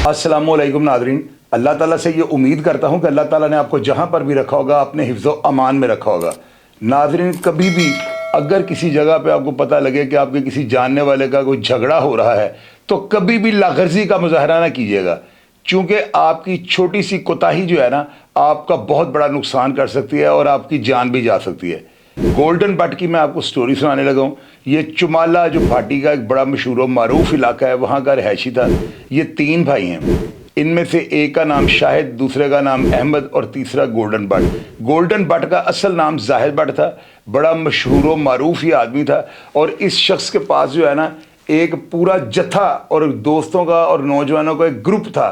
अस्सलाम वालेकुम नादरीन। अल्लाह ताला से ये उम्मीद करता हूँ कि अल्लाह ताला ने आपको जहाँ पर भी रखा होगा अपने हिफ्ज़ व अमान में रखा होगा। नादरीन, कभी भी अगर किसी जगह पे आपको पता लगे कि आपके किसी जानने वाले का कोई झगड़ा हो रहा है तो कभी भी लाग़र्ज़ी का मुज़ाहरा ना कीजिएगा, क्योंकि आपकी छोटी सी कोताही जो है ना आपका बहुत बड़ा नुकसान कर सकती है और आपकी जान भी जा सकती है। गोल्डन बट की मैं आपको स्टोरी सुनाने लगा हूँ। ये चुमाला जो भाटी का एक बड़ा मशहूर और मारूफ इलाका है, वहाँ का रहायशी था। ये 3 भाई हैं। इनमें से एक का नाम शाहिद, दूसरे का नाम अहमद और तीसरा गोल्डन बट। गोल्डन बट का असल नाम जाहिद बट था। बड़ा मशहूर और मारूफ ये आदमी था और इस शख्स के पास जो है ना एक पूरा जत्था और दोस्तों का और नौजवानों का एक ग्रुप था।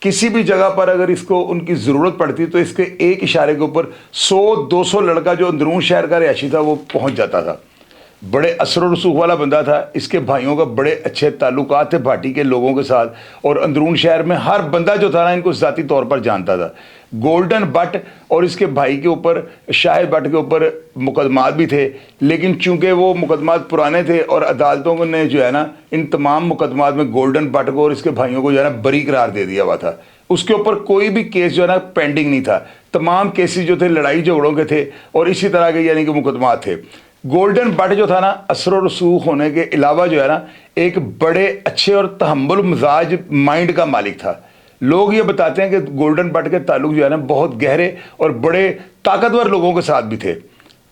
किसी भी जगह पर अगर इसको उनकी ज़रूरत पड़ती तो इसके एक इशारे के ऊपर 100-200 लड़का जो अंदरून शहर का रहायशी था वो पहुंच जाता था। बड़े असर रसूख वाला बंदा था। इसके भाइयों का बड़े अच्छे ताल्लुकात थे भाटी के लोगों के साथ और अंदरून शहर में हर बंदा जो था ना इनको ज़ाती तौर पर जानता था। गोल्डन बट और इसके भाई के ऊपर शाहिद बट के ऊपर मुकदमात भी थे, लेकिन चूंकि वो मुकदमात पुराने थे और अदालतों ने जो है ना इन तमाम मुकदमात में गोल्डन बट को और इसके भाइयों को जो है ना बरी करार दे दिया हुआ था। उसके ऊपर कोई भी केस जो है ना पेंडिंग नहीं था। तमाम केसेस जो थे लड़ाई झगड़ों के थे और इसी तरह के यानी कि मुकदमात थे। गोल्डन बट जो था ना असर रसूख होने के अलावा जो है ना एक बड़े अच्छे और तहम्मुल मिजाज माइंड का मालिक था। लोग ये बताते हैं कि गोल्डन बट के ताल्लुक जो है ना बहुत गहरे और बड़े ताकतवर लोगों के साथ भी थे।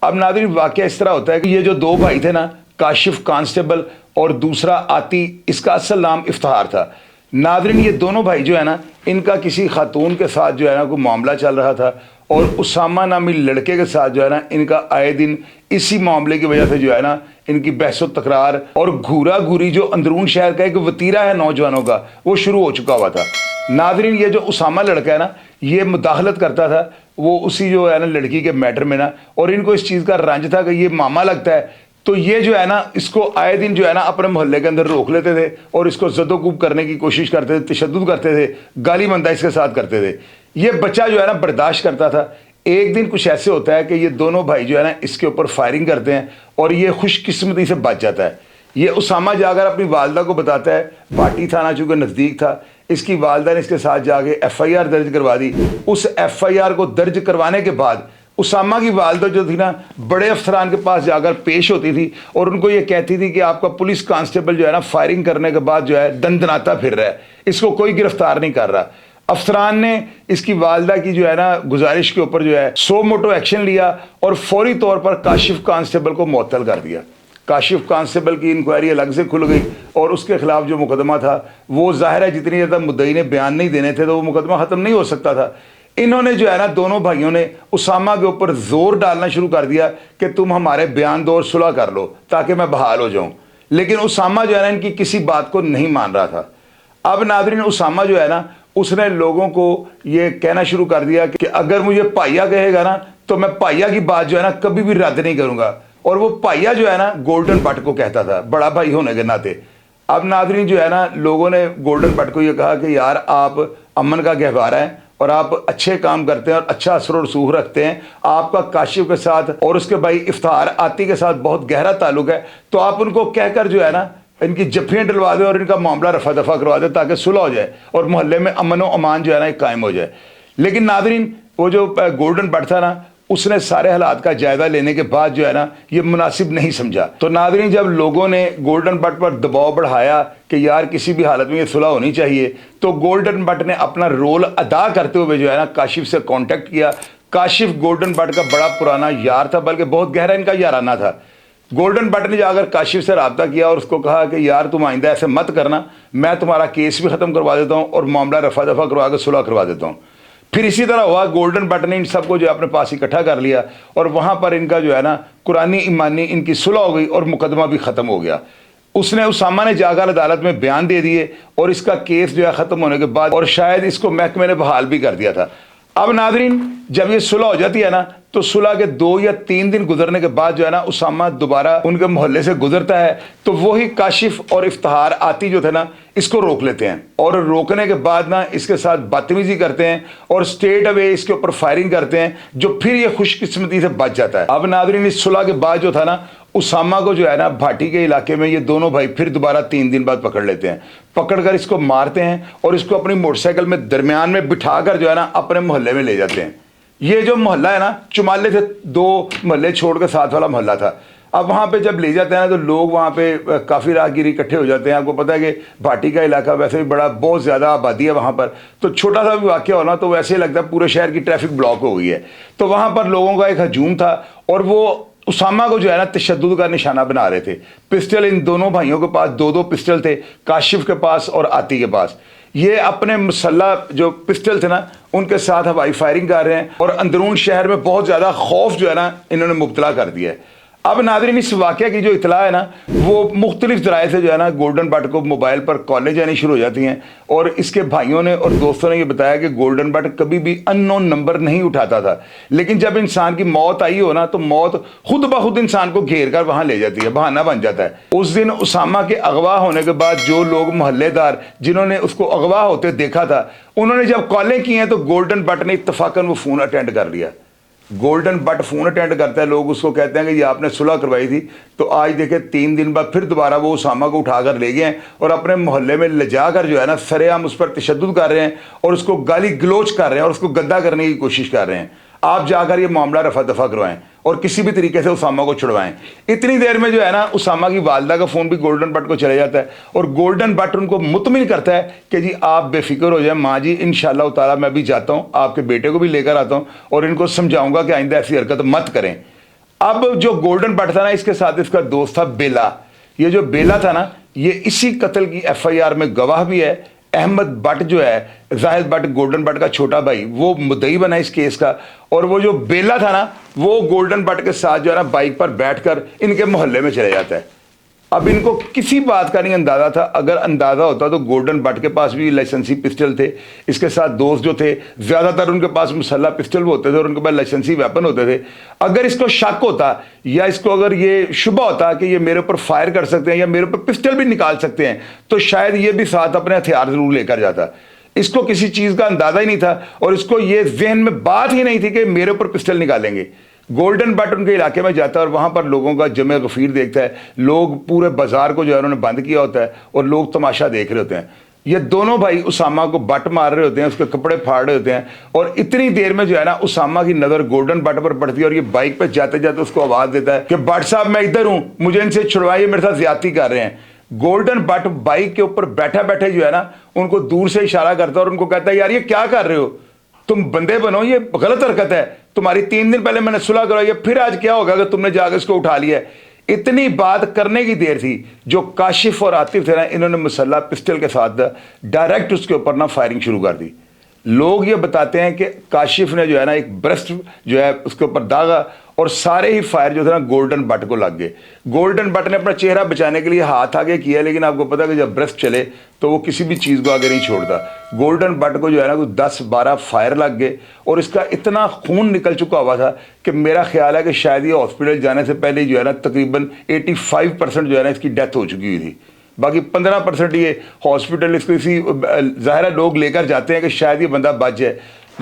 अब नाज़रीन, वाक़या इस तरह होता है कि ये जो 2 भाई थे ना, काशिफ कांस्टेबल और दूसरा आती, इसका असल नाम इफ्तिखार था। नाज़रीन, ये दोनों भाई जो है ना इनका किसी खातून के साथ जो है ना कोई मामला चल रहा था और उसामा नामी लड़के के साथ जो है ना इनका आए दिन इसी मामले की वजह से जो है ना इनकी बहस तकरार और घूरा घूरी जो अंदरून शहर का एक वतीरा है नौजवानों का वो शुरू हो चुका हुआ था। नाज़रीन, ये जो उसामा लड़का है ना ये मुदाखलत करता था वो उसी जो है ना लड़की के मैटर में ना, और इनको इस चीज़ का रंज था कि ये मामा लगता है, तो ये जो है ना इसको आए दिन जो है ना अपने मोहल्ले के अंदर रोक लेते थे और इसको ज़दोकूब करने की कोशिश करते थे, तशद्दुद करते थे, गाली मंदा इसके साथ करते थे। ये बच्चा जो है ना बर्दाश्त करता था। एक दिन कुछ ऐसे होता है कि ये दोनों भाई जो है ना इसके ऊपर फायरिंग करते हैं और ये खुशकिस्मती से बच जाता है। ये उसामा जाकर अपनी वालदा को बताता है। भाटी थाना चूँकि नज़दीक था, इसकी वालदा ने इसके साथ जाके FIR दर्ज करवा दी। उस FIR को दर्ज करवाने के बाद उसामा की वालदा जो थी ना बड़े अफसरान के पास जाकर पेश होती थी और उनको ये कहती थी कि आपका पुलिस कांस्टेबल जो है ना फायरिंग करने के बाद जो है दंदनाता फिर रहा है, इसको कोई गिरफ्तार नहीं कर रहा। अफसरान ने इसकी वालदा की जो है ना गुजारिश के ऊपर जो है सो मोटो एक्शन लिया और फौरी तौर पर काशिफ कांस्टेबल को मुअत्तल कर दिया। काशिफ कांस्टेबल की इंक्वायरी अलग से खुल गई और उसके खिलाफ जो मुकदमा था वो जाहिर है जितनी ज़्यादा मुद्दई ने बयान नहीं देने थे तो वो मुकदमा ख़त्म नहीं हो सकता था। इन्होंने जो है ना दोनों भाइयों ने उसामा के ऊपर जोर डालना शुरू कर दिया कि तुम हमारे बयान दो और सुलह कर लो ताकि मैं बहाल हो जाऊं, लेकिन उसामा जो है ना इनकी किसी बात को नहीं मान रहा था। अब नाज़रीन, उसामा जो है ना उसने लोगों को ये कहना शुरू कर दिया कि अगर मुझे पाइया कहेगा ना तो मैं पाइया की बात जो है ना कभी भी रद्द नहीं करूंगा। और वो पाइया जो है ना गोल्डन बट को कहता था, बड़ा भाई होने के नाते। अब नाज़रीन जो है ना लोगों ने गोल्डन बट को ये कहा कि यार आप अमन का गहवारा है और आप अच्छे काम करते हैं और अच्छा असर और रसूख रखते हैं, आपका काशिफ के साथ और उसके भाई इफ्तिखार आती के साथ बहुत गहरा ताल्लुक है, तो आप उनको कहकर जो है ना इनकी जफ्फियाँ डलवा दें और इनका मामला रफा दफा करवा दें ताकि सुलह हो जाए और मोहल्ले में अमन व अमान जो है ना एक कायम हो जाए। लेकिन नाज़रीन, वो जो गोल्डन बट था ना उसने सारे हालात का जायजा लेने के बाद जो है ना ये मुनासिब नहीं समझा। तो नाज़रीन, जब लोगों ने गोल्डन बट पर दबाव बढ़ाया कि यार किसी भी हालत में ये सुलह होनी चाहिए, तो गोल्डन बट ने अपना रोल अदा करते हुए जो है ना काशिफ से कांटेक्ट किया। काशिफ गोल्डन बट का बड़ा पुराना यार था, बल्कि बहुत गहरा इनका याराना था। गोल्डन बट ने जाकर काशिफ से रब्ता किया और उसको कहा कि यार तुम आइंदा ऐसे मत करना, मैं तुम्हारा केस भी ख़त्म करवा देता हूँ और मामला रफा दफा करवा कर सुलह करवा देता हूँ। फिर इसी तरह हुआ। गोल्डन बट ने इन सबको जो है अपने पास इकट्ठा कर लिया और वहाँ पर इनका जो है ना कुरानी ईमानी इनकी सुलह हो गई और मुकदमा भी ख़त्म हो गया। उसने उसामा ने जाकर अदालत में बयान दे दिए और इसका केस जो है ख़त्म होने के बाद और शायद इसको महकमे ने बहाल भी कर दिया था। अब नाज़रीन, जब ये सुलह हो जाती है ना तो सुलह के 2 या 3 दिन गुजरने के बाद जो है ना उसामा दोबारा उनके मोहल्ले से गुजरता है तो वही काशिफ और इफ्तिखार आती जो थे ना इसको रोक लेते हैं और रोकने के बाद ना इसके साथ बदतमीजी करते हैं और स्ट्रेट अवे इसके ऊपर फायरिंग करते हैं, जो फिर ये खुशकिस्मती से बच जाता है। अब नाज़रीन, इस सुलह के बाद जो था ना اسامہ کو جو ہے نا بھاٹی کے علاقے میں یہ دونوں بھائی پھر دوبارہ 3 دن بعد پکڑ لیتے ہیں، پکڑ کر اس کو مارتے ہیں اور اس کو اپنی موٹر سائیکل میں درمیان میں بٹھا کر جو ہے نا اپنے محلے میں لے جاتے ہیں۔ یہ جو محلہ ہے نا چمالے سے 2 محلے چھوڑ کے ساتھ والا محلہ تھا۔ اب وہاں پہ جب لے جاتے ہیں نا تو لوگ وہاں پہ کافی راہگیری اکٹھے ہو جاتے ہیں۔ آپ کو پتہ ہے کہ بھاٹی کا علاقہ ویسے بھی بہت زیادہ آبادی ہے وہاں پر، تو چھوٹا سا بھی واقعہ ہونا تو ویسے ہی لگتا ہے پورے شہر کی ٹریفک بلاک ہو گئی ہے۔ تو وہاں پر لوگوں کا ایک ہجوم تھا اور وہ اسامہ کو جو ہے نا تشدد کا نشانہ بنا رہے تھے۔ پسٹل ان دونوں بھائیوں کے پاس 2 پسٹل تھے، کاشف کے پاس اور آتی کے پاس۔ یہ اپنے مسلح جو پسٹل تھے نا ان کے ساتھ ہوائی فائرنگ کر رہے ہیں اور اندرون شہر میں بہت زیادہ خوف جو ہے نا انہوں نے مبتلا کر دیا ہے۔ اب ناظرین اس واقعہ کی جو اطلاع ہے نا وہ مختلف ذرائع سے جو ہے نا گولڈن بٹ کو موبائل پر کالیں جانی شروع ہو جاتی ہیں، اور اس کے بھائیوں نے اور دوستوں نے یہ بتایا کہ گولڈن بٹ کبھی بھی ان نون نمبر نہیں اٹھاتا تھا، لیکن جب انسان کی موت آئی ہو نا تو موت خود بخود انسان کو گھیر کر وہاں لے جاتی ہے، بہانہ بن جاتا ہے۔ اس دن اسامہ کے اغوا ہونے کے بعد جو لوگ محلے دار جنہوں نے اس کو اغوا ہوتے دیکھا تھا انہوں نے جب کالیں کی ہیں تو گولڈن بٹ نے اتفاقاً وہ فون اٹینڈ کر لیا۔ گولڈن بٹ فون اٹینڈ کرتا ہے، لوگ اس کو کہتے ہیں کہ یہ آپ نے صلح کروائی تھی۔ تو آج دیکھیں 3 دن بعد پھر دوبارہ وہ اسامہ کو اٹھا کر لے گئے ہیں اور اپنے محلے میں لے جا کر جو ہے نا سرے عام اس پر تشدد کر رہے ہیں اور اس کو گالی گلوچ کر رہے ہیں اور اس کو گدا کرنے کی کوشش کر رہے ہیں۔ آپ جا کر یہ معاملہ رفع دفع کروائیں اور کسی بھی طریقے سے اسامہ کو چھڑوائیں۔ اتنی دیر میں جو ہے نا اسامہ کی والدہ کا فون بھی گولڈن بٹ کو چلے جاتا ہے اور گولڈن بٹ ان کو مطمئن کرتا ہے کہ جی آپ بے فکر ہو جائیں ماں جی، انشاءاللہ تعالیٰ میں بھی جاتا ہوں، آپ کے بیٹے کو بھی لے کر آتا ہوں اور ان کو سمجھاؤں گا کہ آئندہ ایسی حرکت مت کریں۔ اب جو گولڈن بٹ تھا نا اس کے ساتھ اس کا دوست تھا بیلا۔ یہ جو بیلا تھا نا یہ اسی قتل کی FIR میں گواہ بھی ہے۔ احمد بٹ جو ہے، زاہد بٹ گولڈن بٹ کا چھوٹا بھائی، وہ مدعی بنا اس کیس کا، اور وہ جو بیلا تھا نا وہ گولڈن بٹ کے ساتھ جو ہے نا بائک پر بیٹھ کر ان کے محلے میں چلے جاتا ہے۔ اب ان کو کسی بات کا نہیں اندازہ تھا، اگر اندازہ ہوتا تو گولڈن بٹ کے پاس بھی لائسنسی پسٹل تھے، اس کے ساتھ دوست جو تھے زیادہ تر ان کے پاس مسلح پسٹل ہوتے تھے اور ان کے پاس لائسنسی ویپن ہوتے تھے۔ اگر اس کو شک ہوتا یا اس کو اگر یہ شبہ ہوتا کہ یہ میرے اوپر فائر کر سکتے ہیں یا میرے اوپر پسٹل بھی نکال سکتے ہیں تو شاید یہ بھی ساتھ اپنے ہتھیار ضرور لے کر جاتا۔ اس کو کسی چیز کا اندازہ ہی نہیں تھا اور اس کو یہ ذہن میں بات ہی نہیں تھی کہ میرے اوپر پسٹل نکالیں گے۔ گولڈن بٹ ان کے علاقے میں جاتا ہے اور وہاں پر لوگوں کا جمع غفیر دیکھتا ہے، لوگ پورے بازار کو جو ہے انہوں نے بند کیا ہوتا ہے اور لوگ تماشا دیکھ رہے ہوتے ہیں۔ یہ دونوں بھائی اسامہ کو بٹ مار رہے ہوتے ہیں، اس کے کپڑے پھاڑ رہے ہوتے ہیں، اور اتنی دیر میں جو ہے نا اسامہ کی نظر گولڈن بٹ پر پڑتی ہے اور یہ بائک پہ جاتے جاتے اس کو آواز دیتا ہے کہ بٹ صاحب میں ادھر ہوں، مجھے ان سے چھڑوائیے، میرے ساتھ زیادتی کر رہے ہیں۔ گولڈن بٹ بائک کے اوپر بیٹھے بیٹھے جو ہے نا ان کو دور سے اشارہ کرتا ہے اور ان کو کہتا ہے یار یہ کیا کر رہے ہو، تم بندے بنو، یہ غلط حرکت ہے، تمہاری 3 دن پہلے میں نے صلح کرائی ہے، پھر آج کیا ہوگا کہ تم نے جا کے اس کو اٹھا لیا ہے۔ اتنی بات کرنے کی دیر تھی، جو کاشف اور عاطف تھے نا انہوں نے مسلح پسٹل کے ساتھ ڈائریکٹ اس کے اوپر نا فائرنگ شروع کر دی۔ لوگ یہ بتاتے ہیں کہ کاشف نے جو ہے نا ایک برسٹ جو ہے اس کے اوپر داغا اور سارے ہی فائر جو تھے نا گولڈن بٹ کو لگ گئے۔ گولڈن بٹ نے اپنا چہرہ بچانے کے لیے ہاتھ آگے کیا، لیکن آپ کو پتا کہ جب برسٹ چلے تو وہ کسی بھی چیز کو آگے نہیں چھوڑتا۔ گولڈن بٹ کو جو ہے نا 10-12 فائر لگ گئے اور اس کا اتنا خون نکل چکا ہوا تھا کہ میرا خیال ہے کہ شاید یہ ہاسپٹل جانے سے پہلے جو ہے نا تقریباً 85% جو ہے نا اس کی ڈیتھ ہو چکی ہوئی تھی۔ باقی 15% یہ ہاسپٹل اس کو اسی ظاہر ہے لوگ لے کر جاتے ہیں کہ شاید یہ بندہ بچ جائے۔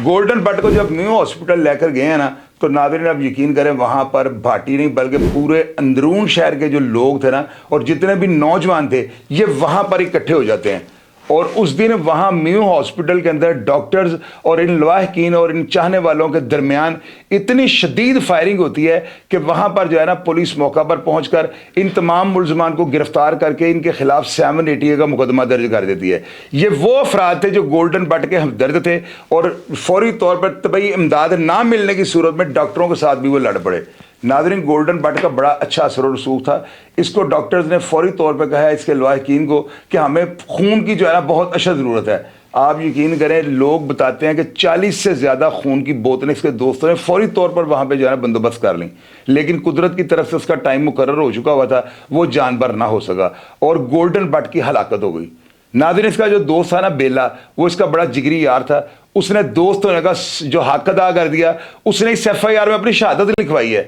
گولڈن بٹ کو جب نیو ہاسپٹل لے کر گئے ہیں نا تو ناظرین اب یقین کریں وہاں پر بھاٹی نہیں بلکہ پورے اندرون شہر کے جو لوگ تھے نا اور جتنے بھی نوجوان تھے یہ وہاں پر اکٹھے ہو جاتے ہیں۔ اور اس دن وہاں میو ہاسپٹل کے اندر ڈاکٹرز اور ان لواحقین اور ان چاہنے والوں کے درمیان اتنی شدید فائرنگ ہوتی ہے کہ وہاں پر جو ہے نا پولیس موقع پر پہنچ کر ان تمام ملزمان کو گرفتار کر کے ان کے خلاف 780 کا مقدمہ درج کر دیتی ہے۔ یہ وہ افراد تھے جو گولڈن بٹ کے ہمدرد تھے اور فوری طور پر طبی امداد نہ ملنے کی صورت میں ڈاکٹروں کے ساتھ بھی وہ لڑ پڑے۔ ناظرین گولڈن بٹ کا بڑا اچھا اثر و رسوخ تھا، اس کو ڈاکٹرز نے فوری طور پہ کہا ہے اس کے لواحقین کو کہ ہمیں خون کی جو ہے نا بہت اشد ضرورت ہے۔ آپ یقین کریں لوگ بتاتے ہیں کہ 40 سے زیادہ خون کی بوتلیں اس کے دوستوں نے فوری طور پر وہاں پہ جو ہے نا بندوبست کر لیں، لیکن قدرت کی طرف سے اس کا ٹائم مقرر ہو چکا ہوا تھا، وہ جانبر نہ ہو سکا اور گولڈن بٹ کی ہلاکت ہو گئی۔ ناظرین اس کا جو دوست تھا نا بیلا، وہ اس کا بڑا جگری یار تھا، اس نے دوست ہونے کا جو حق ادا کر دیا، اس نے اس FIR میں اپنی شہادت لکھوائی ہے۔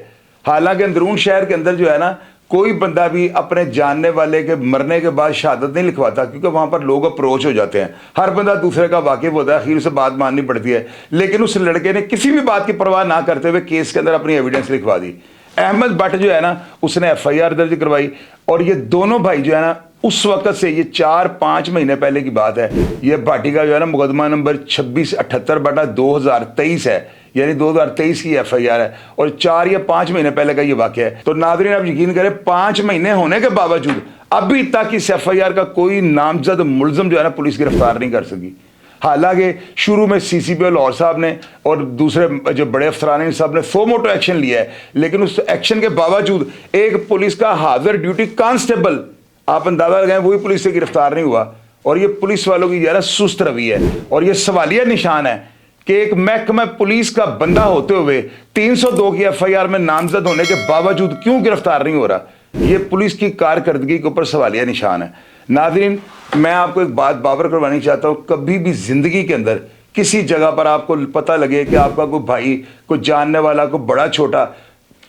حالانکہ اندرون شہر کے اندر جو ہے نا کوئی بندہ بھی اپنے جاننے والے کے مرنے کے بعد شہادت نہیں لکھواتا، کیونکہ وہاں پر لوگ اپروچ ہو جاتے ہیں، ہر بندہ دوسرے کا واقف ہوتا ہے، اخیر سے بات ماننی پڑتی ہے۔ لیکن اس لڑکے نے کسی بھی بات کی پرواہ نہ کرتے ہوئے کیس کے اندر اپنی ایویڈنس لکھوا دی۔ अहमद भट्ट जो है ना उसने FIR दर्ज करवाई, और ये दोनों भाई जो है ना उस वक्त से, ये 4-5 महीने पहले की बात है, ये भाटी का जो है ना मुकदमा नंबर 2678/2023 है, यानी 2023 की FIR है, और 4 या 5 महीने पहले का ये वाक़या है। तो नाज़रीन आप यकीन करें 5 महीने होने के बावजूद अभी तक इस FIR का कोई नामजद मुलज़म जो है ना पुलिस गिरफ्तार नहीं कर सकी। हालांकि शुरू में CCP लाहौर साहब ने और दूसरे जो बड़े अफसरान इन सब ने सो मोटो एक्शन लिया है, लेकिन उस एक्शन के बावजूद एक पुलिस का हाजिर ड्यूटी कांस्टेबल, आप अंदाजा लगाएं, वही पुलिस से गिरफ्तार नहीं हुआ। और ये पुलिस वालों की ज़रा सुस्त रवि है, और ये सवालिया निशान है कि एक महकमा पुलिस का बंदा होते हुए 302 की FIR में नामजद होने के बावजूद क्यों गिरफ्तार नहीं हो रहा। ये पुलिस की कारकर्दगी के ऊपर सवालिया निशान है। नाज़रीन मैं आपको एक बात बावर करवानी चाहता हूँ, कभी भी ज़िंदगी के अंदर किसी जगह पर आपको पता लगे कि आपका कोई भाई, कोई जानने वाला, कोई बड़ा छोटा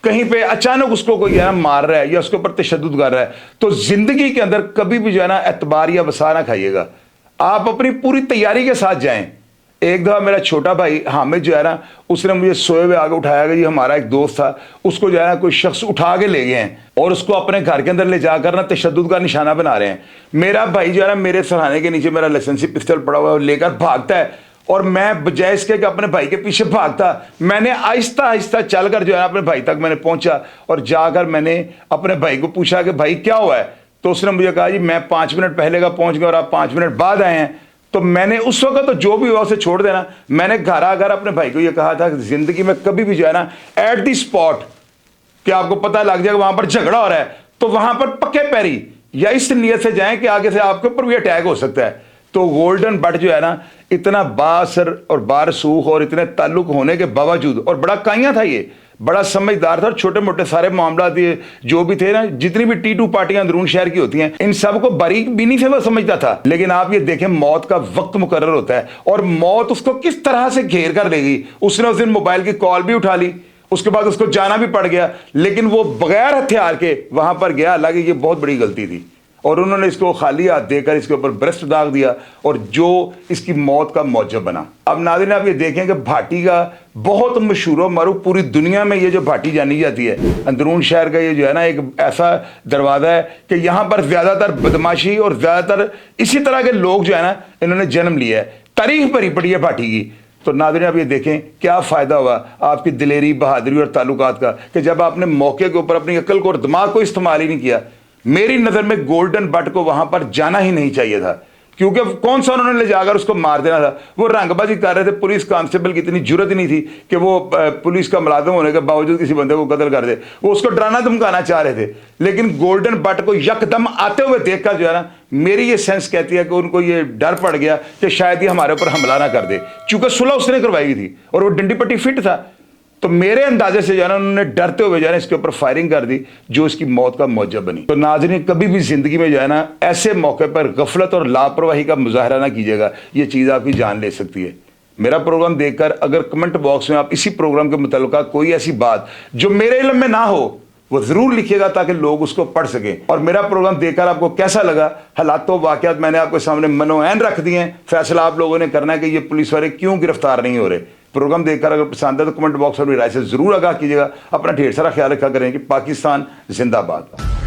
कहीं पे अचानक उसको कोई है ना मार रहा है या उसके ऊपर तशद्दुद कर रहा है, तो ज़िंदगी के अंदर कभी भी जो है ना एतबार या वसा ना खाइएगा। आप अपनी पूरी तैयारी के साथ जाएं। एक दफ़ा मेरा छोटा भाई हामिद जो है ना उसने मुझे सोए हुए आगे उठाया कि ये हमारा एक दोस्त था, उसको जो है ना कोई शख्स उठा के ले गए हैं और उसको अपने घर के अंदर ले जाकर ना तशद्दुद का निशाना बना रहे हैं। मेरा भाई जो है ना मेरे सरहाने के नीचे मेरा लाइसेंसी पिस्टल पड़ा हुआ है, लेकर भागता है, और मैं बजाय इसके कि अपने भाई के पीछे भागता, मैंने आहिस्ता आहिस्ता चलकर जो है अपने भाई तक मैंने पहुंचा, और जाकर मैंने अपने भाई को पूछा कि भाई क्या हुआ है। तो उसने मुझे कहा जी मैं 5 मिनट पहले का पहुंच गया और आप 5 मिनट बाद आए हैं। तो मैंने उस वक्त तो जो भी हुआ उसे छोड़ देना। मैंने घर आकर अपने भाई को यह कहा था कि जिंदगी में कभी भी जो है ना एट दी स्पॉट कि आपको पता लग जाएगा वहां पर झगड़ा हो रहा है, तो वहां पर पक्के पैरी या इस नीयत से जाएं कि आगे से आपके ऊपर भी अटैक हो सकता है। तो गोल्डन बट जो है ना इतना बासर और बारसूख और इतने ताल्लुक होने के बावजूद, और बड़ा काइया था, ये बड़ा समझदार था, और छोटे मोटे सारे मामला जो भी थे ना, जितनी भी T2 पार्टियां अंदरून शहर की होती हैं, इन सब को बारीक बीनी से वो समझता था। लेकिन आप ये देखें मौत का वक्त मुकर्रर होता है और मौत उसको किस तरह से घेर कर लेगी। उसने उस दिन मोबाइल की कॉल भी उठा ली, उसके बाद उसको जाना भी पड़ गया, लेकिन वो बगैर हथियार के वहां पर गया। हालांकि ये बहुत बड़ी गलती थी, और उन्होंने इसको खाली हाथ देकर इसके ऊपर ब्रस्ट दाग दिया, और जो इसकी मौत का मौजब बना। अब नाज़रीन आप ये देखें कि भाटी का बहुत मशहूर मरूफ पूरी दुनिया में ये जो भाटी जानी जाती है, अंदरून शहर का ये जो है ना एक ऐसा दरवाज़ा है कि यहाँ पर ज़्यादातर बदमाशी और ज़्यादातर इसी तरह के लोग जो है ना इन्होंने जन्म लिया है। तारीख भरी पड़ी है भाटी की। तो नाज़रीन आप ये देखें क्या फ़ायदा हुआ आपकी दिलेरी, बहादुरी और ताल्लुकात का कि जब आपने मौके के ऊपर अपनी अक्ल को और दिमाग को इस्तेमाल ही नहीं किया। मेरी नज़र में गोल्डन बट को वहां पर जाना ही नहीं चाहिए था, क्योंकि कौन सा उन्होंने ले जाकर उसको मार देना था। वो रंगबाजी कर रहे थे, पुलिस कांस्टेबल की इतनी जुर्रत ही नहीं थी कि वो पुलिस का मुलाजिम होने के बावजूद किसी बंदे को कत्ल कर दे। वो उसको डराना धमकाना चाह रहे थे, लेकिन गोल्डन बट को यकदम आते हुए देखकर जो है ना मेरी ये सेंस कहती है कि उनको ये डर पड़ गया कि शायद ये हमारे ऊपर हमला ना कर दे, चूंकि सुलह उसने करवाई थी और वो डंडी पट्टी फिट था। तो मेरे अंदाजे से जो है ना उन्होंने डरते हुए जो है इसके ऊपर फायरिंग कर दी, जो इसकी मौत का मौजब बनी। तो नाज़रीन कभी भी जिंदगी में जो है ना ऐसे मौके पर गफलत और लापरवाही का मुजाहरा ना कीजिएगा, ये चीज़ आपकी जान ले सकती है। मेरा प्रोग्राम देखकर अगर कमेंट बॉक्स में आप इसी प्रोग्राम के मुताल्लिक़ कोई ऐसी बात जो मेरे इल्म में ना हो वो ज़रूर लिखिएगा ताकि लोग उसको पढ़ सकें। और मेरा प्रोग्राम देखकर आपको कैसा लगा, हालात वाक़यात मैंने आपके सामने मनोऐन रख दिए हैं, फैसला आप लोगों ने करना है कि ये पुलिस वाले क्यों गिरफ्तार नहीं हो रहे। प्रोग्राम देखकर अगर पसंद है तो कमेंट बॉक्स में अपनी राय से ज़रूर आगाह कीजिएगा। अपना ढेर सारा ख्याल रखा करें कि पाकिस्तान जिंदाबाद।